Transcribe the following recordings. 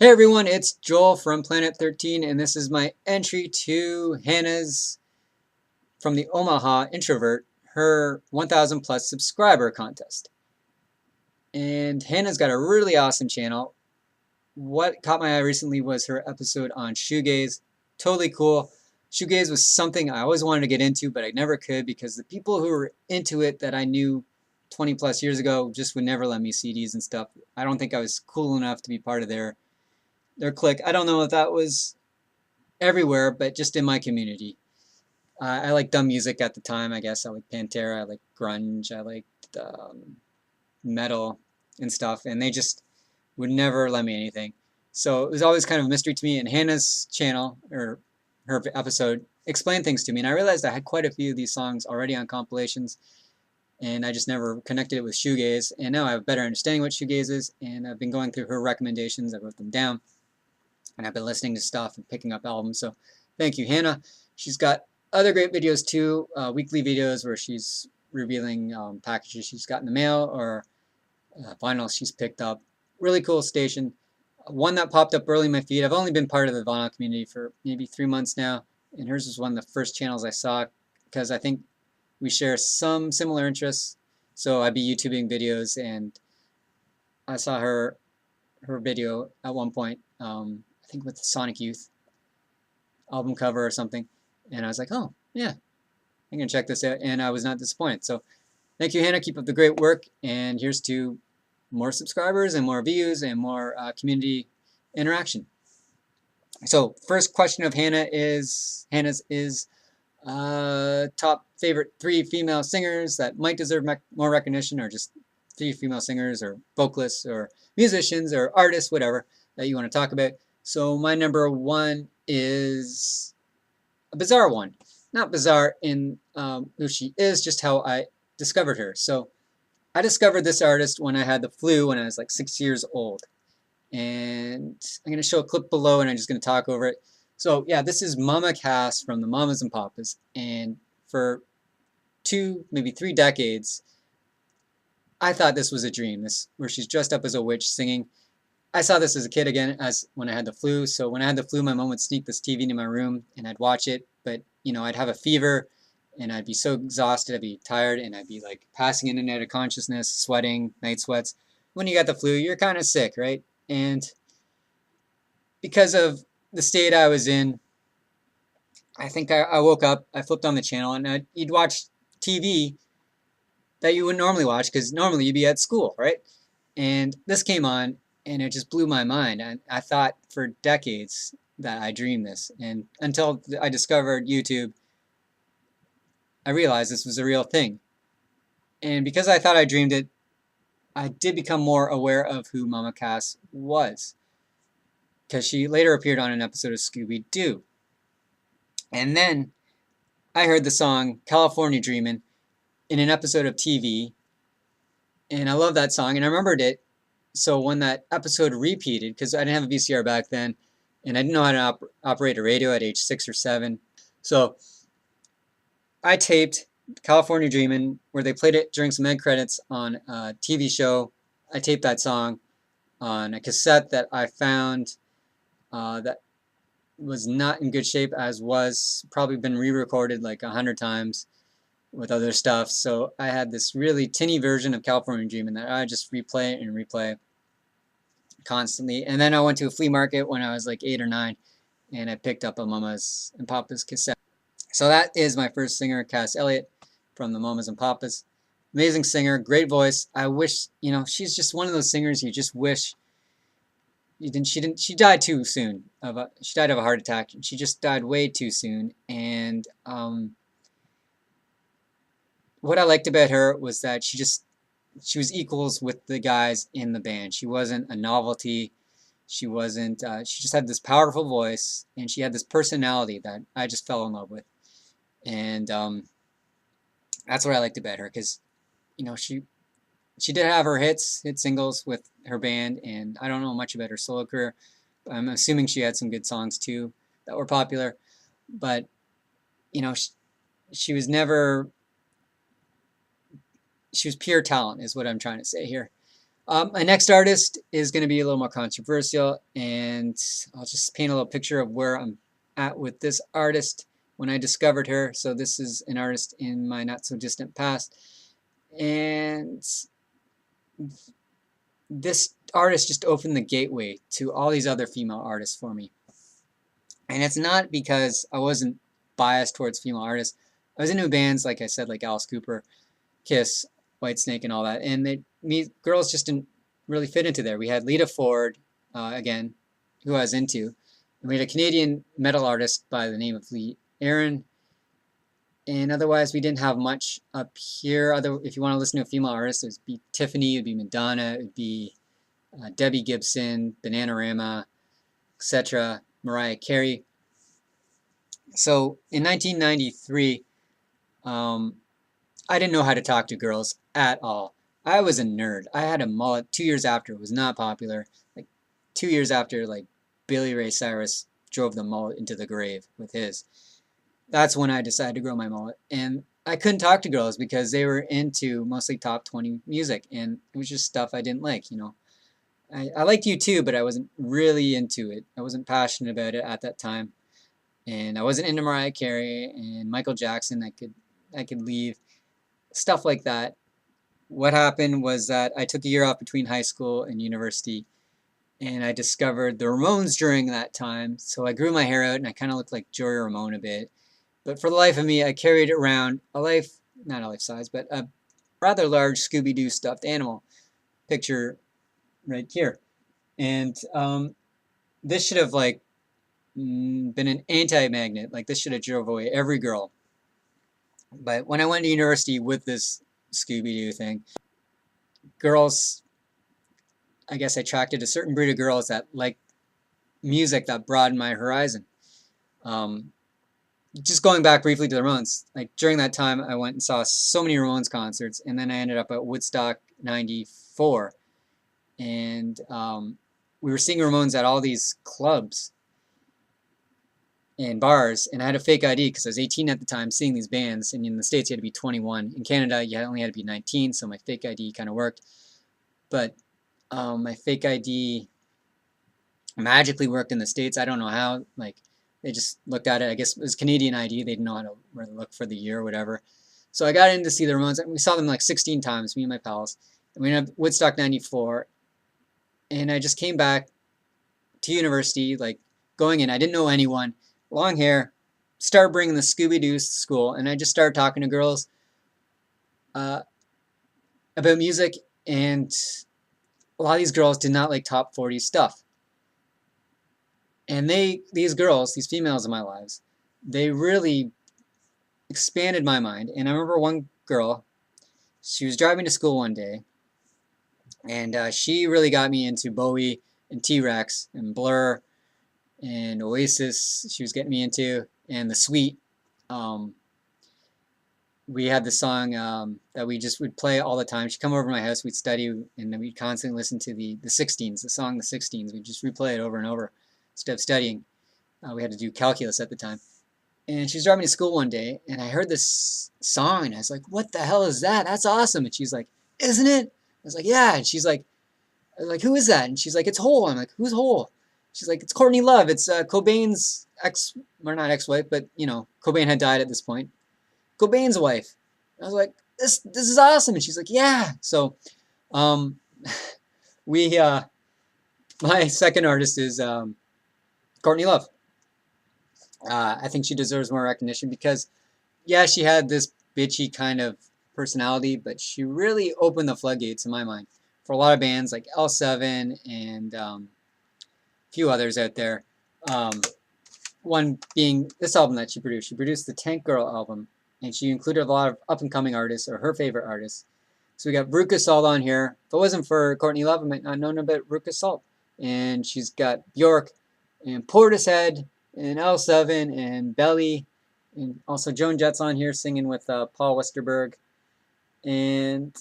Hey everyone, it's Joel from Planet 13, and this is my entry to Hanna's from the Omaha Introvert, her 1,000 plus subscriber contest. And Hanna's got a really awesome channel. What caught my eye recently was her episode on shoegaze. Totally cool. Shoegaze was something I always wanted to get into, but I never could because the people who were into it that I knew 20 plus years ago just would never let me CDs and stuff. I don't think I was cool enough to be part of their clique. I don't know if that was everywhere, but just in my community. I liked dumb music at the time, I guess. I liked Pantera, I liked grunge, I liked metal and stuff, and they just would never let me anything. So it was always kind of a mystery to me, and Hannah's channel, or her episode, explained things to me, and I realized I had quite a few of these songs already on compilations, and I just never connected it with shoegaze, and now I have a better understanding what shoegaze is, and I've been going through her recommendations, I wrote them down, and I've been listening to stuff and picking up albums. So thank you, Hannah. She's got other great videos too, weekly videos where she's revealing packages she's got in the mail or vinyl she's picked up. Really cool station. One that popped up early in my feed. I've only been part of the vinyl community for maybe 3 months now, and hers was one of the first channels I saw because I think we share some similar interests. So I'd be YouTubing videos, and I saw her video at one point. I think with the Sonic Youth album cover or something, and I was like, oh yeah, I'm gonna check this out, and I was not disappointed. So thank you, Hannah. Keep up the great work, and here's to more subscribers and more views and more community interaction. So first question of Hannah's is top favorite 3 female singers that might deserve more recognition, or just 3 female singers or vocalists or musicians or artists, whatever that you want to talk about. So my number 1 is a bizarre one. Not bizarre in who she is, just how I discovered her. So I discovered this artist when I had the flu when I was like 6 years old. And I'm going to show a clip below, and I'm just going to talk over it. So yeah, this is Mama Cass from the Mamas and Papas. And for 2, maybe 3 decades, I thought this was a dream, this where she's dressed up as a witch singing. I saw this as a kid again, as when I had the flu. So when I had the flu, my mom would sneak this TV into my room, and I'd watch it. But you know, I'd have a fever, and I'd be so exhausted, I'd be tired, and I'd be like passing in and out of consciousness, sweating, night sweats. When you got the flu, you're kind of sick, right? And because of the state I was in, I think I woke up, I flipped on the channel, and you'd watch TV that you wouldn't normally watch because normally you'd be at school, right? And this came on, and it just blew my mind. I thought for decades that I dreamed this, and until I discovered YouTube, I realized this was a real thing. And because I thought I dreamed it, I did become more aware of who Mama Cass was, because she later appeared on an episode of Scooby-Doo. And then I heard the song California Dreamin' in an episode of TV, and I love that song, and I remembered it. So when that episode repeated, because I didn't have a VCR back then, and I didn't know how to operate a radio at age 6 or 7, so I taped California Dreamin', where they played it during some end credits on a TV show. I taped that song on a cassette that I found that was not in good shape, as was probably been re-recorded like 100 times with other stuff. So I had this really tinny version of California Dreamin' that I just replay and replay constantly. And then I went to a flea market when I was like 8 or 9, and I picked up a Mamas and Papas cassette. So that is my first singer, Cass Elliot from the Mamas and Papas. Amazing singer, great voice. I wish, you know, she's just one of those singers you just wish you didn't. She died too soon. She died of a heart attack. She just died way too soon. And what I liked about her was that she was equals with the guys in the band. She wasn't a novelty. She wasn't. She just had this powerful voice, and she had this personality that I just fell in love with. And that's what I liked about her, because you know, she did have her hit singles with her band, and I don't know much about her solo career. I'm assuming she had some good songs too that were popular, but you know, she was never. She was pure talent, is what I'm trying to say here. My next artist is going to be a little more controversial, and I'll just paint a little picture of where I'm at with this artist when I discovered her. So this is an artist in my not so distant past, and this artist just opened the gateway to all these other female artists for me. And it's not because I wasn't biased towards female artists. I was into bands, like I said, like Alice Cooper, Kiss, Whitesnake, and all that. And girls just didn't really fit into there. We had Lita Ford, again, who I was into. And we had a Canadian metal artist by the name of Lee Aaron. And otherwise, we didn't have much up here. If you want to listen to a female artist, it would be Tiffany, it would be Madonna, it would be Debbie Gibson, Bananarama, etc., Mariah Carey. So in 1993, I didn't know how to talk to girls at all. I was a nerd. I had a mullet 2 years after it was not popular. Like 2 years after, like Billy Ray Cyrus drove the mullet into the grave with his. That's when I decided to grow my mullet. And I couldn't talk to girls because they were into mostly top 20 music, and it was just stuff I didn't like, you know. I liked U2, but I wasn't really into it. I wasn't passionate about it at that time. And I wasn't into Mariah Carey and Michael Jackson. I could leave. Stuff like that. What happened was that I took a year off between high school and university, and I discovered the Ramones during that time. So I grew my hair out, and I kind of looked like Joey Ramone a bit. But for the life of me, I carried around not a life size, but a rather large Scooby-Doo stuffed animal. Picture right here. And this should have like been an anti-magnet. Like this should have drove away every girl. But when I went to university with this Scooby-Doo thing, girls, I guess I attracted a certain breed of girls that liked music that broadened my horizon. Just going back briefly to the Ramones, like during that time, I went and saw so many Ramones concerts, and then I ended up at Woodstock '94, and we were seeing Ramones at all these clubs and bars, and I had a fake ID because I was 18 at the time, seeing these bands, and in the States you had to be 21. In Canada, you only had to be 19, so my fake ID kind of worked. But my fake ID magically worked in the States. I don't know how. Like, they just looked at it. I guess it was Canadian ID. They didn't know how to really look for the year or whatever. So I got in to see the Ramones. We saw them like 16 times, me and my pals. And we ended up Woodstock '94. And I just came back to university, like going in. I didn't know anyone. Long hair. Started bringing the Scooby-Doo to school. And I just started talking to girls about music. And a lot of these girls did not like top 40 stuff. And these girls, these females in my lives, they really expanded my mind. And I remember one girl, she was driving to school one day, and she really got me into Bowie and T-Rex and Blur and Oasis. She was getting me into, and The Sweet. We had the song that we just would play all the time. She'd come over to my house, we'd study, and then we'd constantly listen to the 16s, the song The 16s. We'd just replay it over and over instead of studying. We had to do calculus at the time. And she was driving me to school one day, and I heard this song, and I was like, what the hell is that? That's awesome. And she's like, isn't it? I was like, yeah. And she's like, I was like, who is that? And she's like, it's Hole. I'm like, who's Hole? She's like, it's Courtney Love. It's Cobain's not ex-wife, but, you know, Cobain had died at this point. Cobain's wife. I was like, this is awesome. And she's like, yeah. So, my second artist is Courtney Love. I think she deserves more recognition because, yeah, she had this bitchy kind of personality, but she really opened the floodgates in my mind for a lot of bands like L7 and a few others out there. One being this album that she produced. She produced the Tank Girl album, and she included a lot of up-and-coming artists or her favorite artists. So we got Veruca Salt on here. If it wasn't for Courtney Love, I might not know about Veruca Salt. And she's got Bjork and Portishead and L7 and Belly, and also Joan Jett's on here singing with Paul Westerberg, and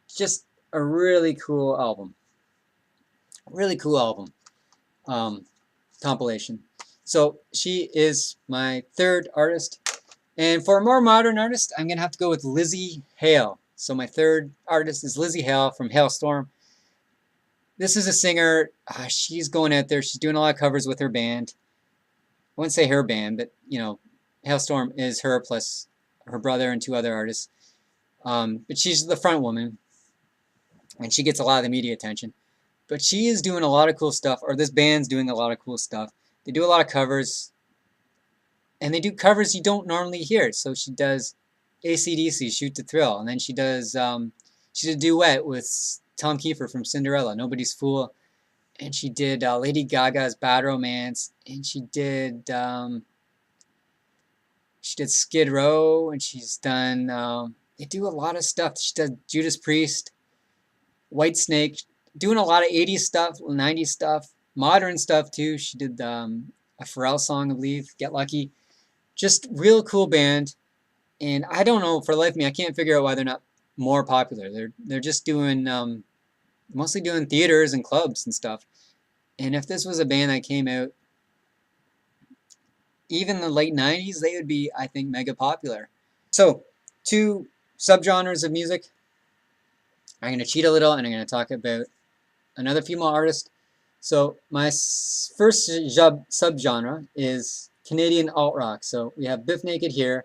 just a really cool album. Compilation. So she is my third artist, and for a more modern artist, I'm gonna have to go with Lzzy Hale. So my third artist is Lzzy Hale from Halestorm. This is a singer. She's going out there. She's doing a lot of covers with her band. I wouldn't say her band, but you know, Halestorm is her plus her brother and two other artists. But she's the front woman, and she gets a lot of the media attention. But she is doing a lot of cool stuff, or this band's doing a lot of cool stuff. They do a lot of covers, and they do covers you don't normally hear. So she does AC/DC, Shoot to Thrill, and then she does she did a duet with Tom Kiefer from Cinderella, Nobody's Fool, and she did Lady Gaga's Bad Romance, and she did Skid Row, and she's done. They do a lot of stuff. She does Judas Priest, Whitesnake, doing a lot of 80s stuff, 90s stuff, modern stuff too. She did a Pharrell song, I believe, Get Lucky. Just real cool band. And I don't know, for the life of me, I can't figure out why they're not more popular. They're just doing mostly doing theaters and clubs and stuff. And if this was a band that came out even in the late 90s, they would be, I think, mega popular. So, two subgenres of music. I'm going to cheat a little, and I'm going to talk about another female artist. So, my first subgenre is Canadian alt rock. So, we have Biff Naked here.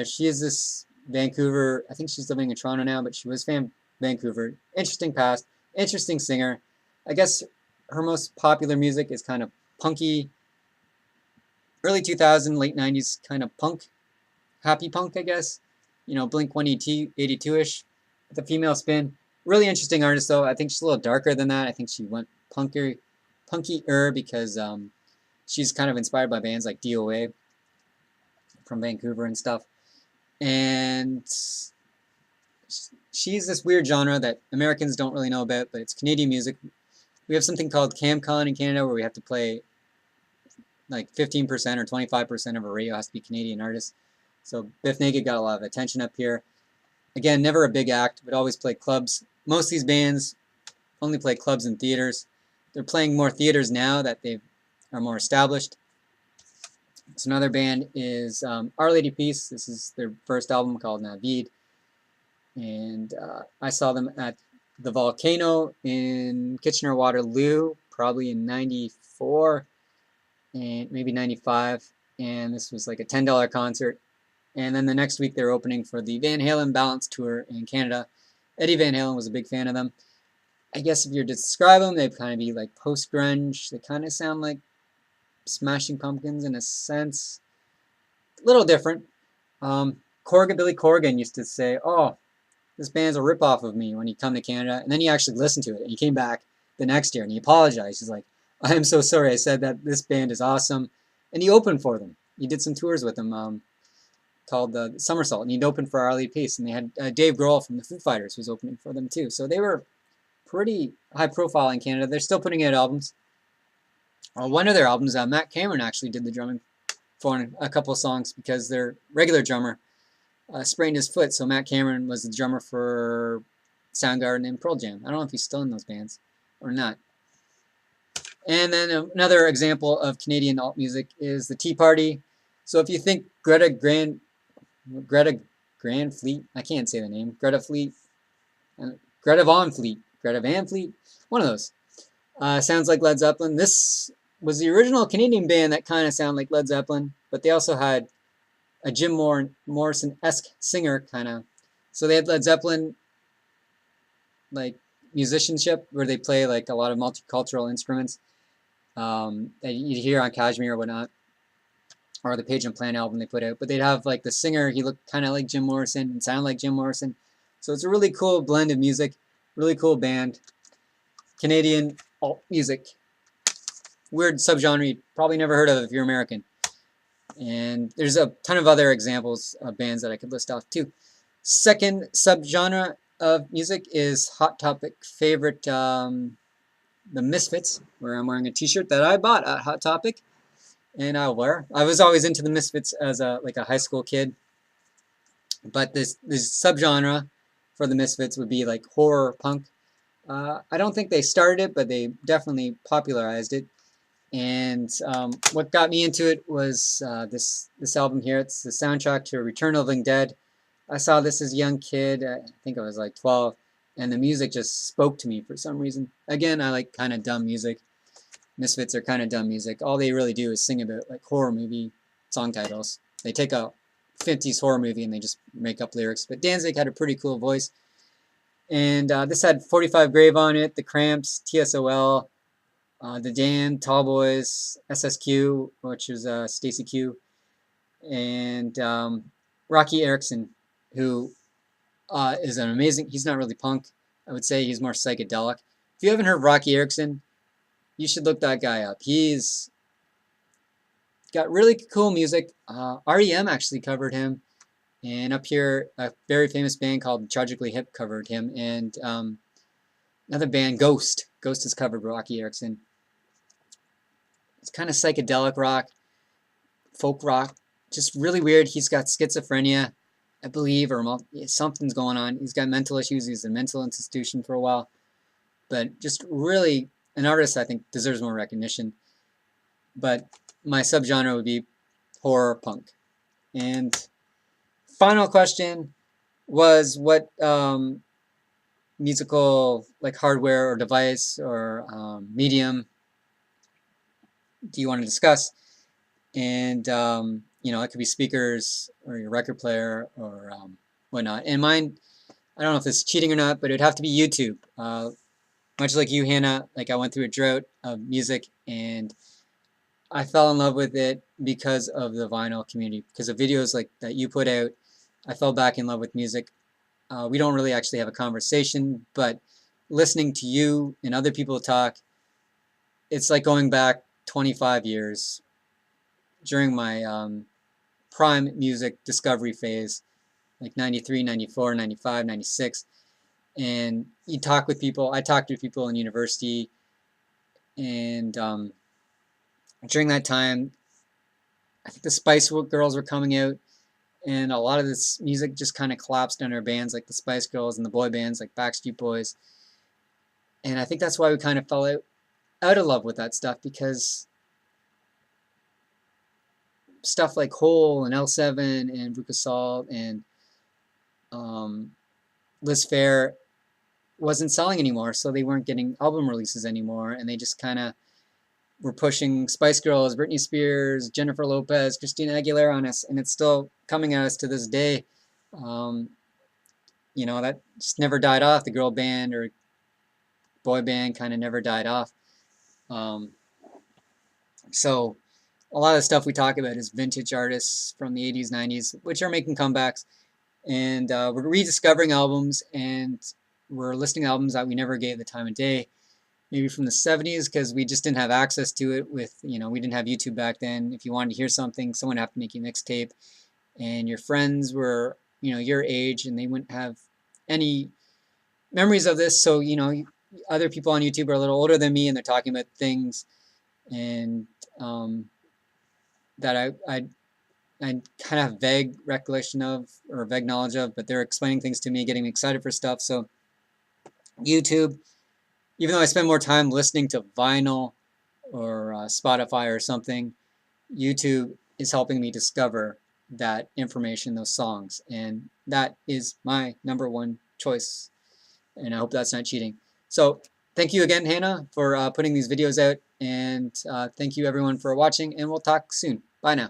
She is this Vancouver, I think she's living in Toronto now, but she was from Vancouver. Interesting past, interesting singer. I guess her most popular music is kind of punky, early 2000s, late 90s kind of punk, happy punk, I guess. You know, Blink 182-ish, with a female spin. Really interesting artist, though. I think she's a little darker than that. I think she went punkier because she's kind of inspired by bands like DOA from Vancouver and stuff. And she's this weird genre that Americans don't really know about, but it's Canadian music. We have something called CamCon in Canada where we have to play like 15% or 25% of a radio has to be Canadian artists. So Biff Naked got a lot of attention up here. Again, never a big act, but always play clubs. Most of these bands only play clubs and theaters. They're playing more theaters now that they are more established. So another band is Our Lady Peace. This is their first album called Navid. And I saw them at the Volcano in Kitchener-Waterloo, probably in 94 and maybe 95. And this was like a $10 concert. And then the next week they're opening for the Van Halen Balance Tour in Canada. Eddie Van Halen was a big fan of them. I guess if you're to describe them, they'd kind of be like post-grunge. They kind of sound like Smashing Pumpkins in a sense. A little different. Billy Corgan used to say, oh, this band's a ripoff of me when he come to Canada. And then he actually listened to it. And he came back the next year and he apologized. He's like, I am so sorry I said that. This band is awesome. And he opened for them. He did some tours with them called the Somersault. And he'd opened for Our Lady Peace. And they had Dave Grohl from the Foo Fighters was opening for them too. So they were pretty high profile in Canada. They're still putting out albums. One of their albums, Matt Cameron actually did the drumming for a couple of songs because their regular drummer sprained his foot. So Matt Cameron was the drummer for Soundgarden and Pearl Jam. I don't know if he's still in those bands or not. And then another example of Canadian alt music is the Tea Party. So if you think Greta Van Fleet, I can't say the name, Greta Van Fleet, one of those. Sounds like Led Zeppelin. This was the original Canadian band that kind of sounded like Led Zeppelin, but they also had a Jim Morrison-esque singer, kind of. So they had Led Zeppelin, like, musicianship, where they play, like, a lot of multicultural instruments that you'd hear on Kashmir or whatnot, or the Page and Plan album they put out. But they'd have, like, the singer, he looked kind of like Jim Morrison and sounded like Jim Morrison. So it's a really cool blend of music, really cool band. Canadian alt music. Weird subgenre you probably never heard of if you're American. And there's a ton of other examples of bands that I could list off too. Second subgenre of music is Hot Topic favorite, the Misfits, where I'm wearing a t-shirt that I bought at Hot Topic. And I'll wear. I was always into the Misfits as a high school kid. But this subgenre for the Misfits would be like horror punk. I don't think they started it, but they definitely popularized it. And what got me into it was this album here. It's the soundtrack to Return of the Living Dead. I saw this as a young kid. I think I was like 12. and the music just spoke to me for some reason. Again, I like kind of dumb music. Misfits are kind of dumb music. All they really do is sing about like horror movie song titles. They take a 50s horror movie and they just make up lyrics. But Danzig had a pretty cool voice. And this had 45 Grave on it, The Cramps, TSOL, The Damned, Tall Boys, SSQ, which is Stacy Q, and Roky Erickson, who is an amazing, he's not really punk. I would say he's more psychedelic. If you haven't heard Roky Erickson, you should look that guy up. He's got really cool music. REM actually covered him. And up here, a very famous band called Tragically Hip covered him. And another band, Ghost. Ghost has covered Roky Erickson. It's kind of psychedelic rock, folk rock. Just really weird. He's got schizophrenia, I believe, or something's going on. He's got mental issues. He's in a mental institution for a while. But just really an artist I think deserves more recognition. But my subgenre would be horror punk. And final question was, what musical like hardware or device or medium do you want to discuss? And you know, it could be speakers or your record player or whatnot. And mine, I don't know if this is cheating or not, but it would have to be YouTube. Much like you, Hanna, like I went through a drought of music and I fell in love with it because of the vinyl community, because of videos like that you put out. I fell back in love with music. We don't really actually have a conversation, but listening to you and other people talk, it's like going back 25 years during my prime music discovery phase, like 93, 94, 95, 96. And you talk with people. I talked to people in university, and during that time, I think the Spice Girls were coming out, and a lot of this music just kind of collapsed under bands like the Spice Girls and the boy bands like Backstreet Boys. And I think that's why we kind of fell out of love with that stuff, because stuff like Hole and L7 and Ruka Salt and Liz Phair wasn't selling anymore, so they weren't getting album releases anymore, and they just kind of were pushing Spice Girls, Britney Spears, Jennifer Lopez, Christina Aguilera on us, and it's still coming at us to this day. You know, that just never died off. The girl band or boy band kind of never died off. So a lot of the stuff we talk about is vintage artists from the 80s, 90s, which are making comebacks. And we're rediscovering albums, and we're listing albums that we never gave the time of day. Maybe from the 70s, because we just didn't have access to it with, you know, we didn't have YouTube back then. If you wanted to hear something, someone would have to make you a mixtape. And your friends were, you know, your age, and they wouldn't have any memories of this. So, you know, other people on YouTube are a little older than me, and they're talking about things and that I kind of have vague recollection of, or vague knowledge of, but they're explaining things to me, getting me excited for stuff. So YouTube, even though I spend more time listening to vinyl or Spotify or something, YouTube is helping me discover that information, those songs, and that is my #1 choice, and I hope that's not cheating. So thank you again, Hanna, for putting these videos out, and thank you everyone for watching, and we'll talk soon. Bye now.